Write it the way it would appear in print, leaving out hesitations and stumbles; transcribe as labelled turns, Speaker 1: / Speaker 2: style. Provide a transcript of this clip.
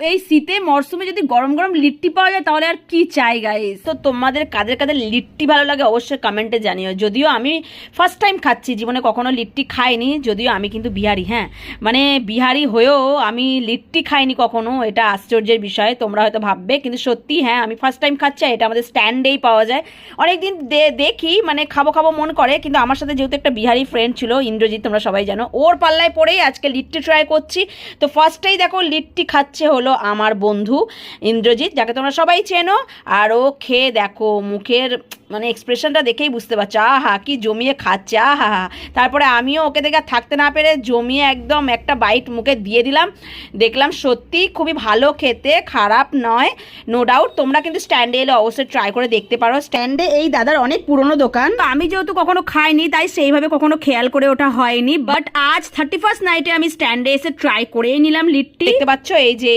Speaker 1: এই শীতে মরশুমে যদি গরম গরম লিট্টি পাওয়া যায় তাহলে আর কি চাই গাইস। তো তোমাদের কাদের কাদের লিট্টি ভালো লাগে অবশ্যই কমেন্টে জানিও। যদিও আমি ফার্স্ট টাইম খাচ্ছি, জীবনে কখনো লিট্টি খাইনি, যদিও আমি কিন্তু বিহারি, হ্যাঁ মানে বিহারি হয়েও আমি লিট্টি খাইনি কখনো, এটা আশ্চর্যের বিষয়, তোমরা হয়তো ভাববে, কিন্তু সত্যি হ্যাঁ আমি ফার্স্ট টাইম খাচ্ছি। এটা আমাদের স্ট্যান্ডেই পাওয়া যায়, অনেকদিন দেখি মানে খাবো খাবো মন করে, কিন্তু আমার সাথে যেহেতু একটা বিহারি ফ্রেন্ড ছিল ইন্দ্রজিৎ, তোমরা সবাই জানো, ওর পাল্লায় পড়েই আজকে লিট্টি ট্রাই করছি। তো ফার্স্টেই দেখো লিট্টি খাচ্ছে হলো আমার বন্ধু ইন্দ্রজিৎ, যাকে তোমরা সবাই চেনো। আর ও খেয়ে দেখো মুখের মানে এক্সপ্রেশনটা দেখেই বুঝতে পারছো, আহা কি জমিয়ে খাচ্ছে, আহা। তারপরে আমিও ওকে দেখে থাকতে না পেরে জমিয়ে একদম একটা বাইট মুখে দিয়ে দিলাম, দেখলাম সত্যি খুবই ভালো খেতে, খারাপ নয়, নো ডাউট। তোমরা কিন্তু স্ট্যান্ডে এলে অবশ্যই ট্রাই করে দেখতে পারো। স্ট্যান্ডে এই দাদার অনেক পুরনো দোকান, আমি যেহেতু কখনো খাইনি তাই সেইভাবে কখনো খেয়াল করে ওটা হয়নি, বাট আজ 31st নাইটে আমি স্ট্যান্ডে এসে ট্রাই করেই নিলাম লিট্টি। দেখতে পাচ্ছ এই যে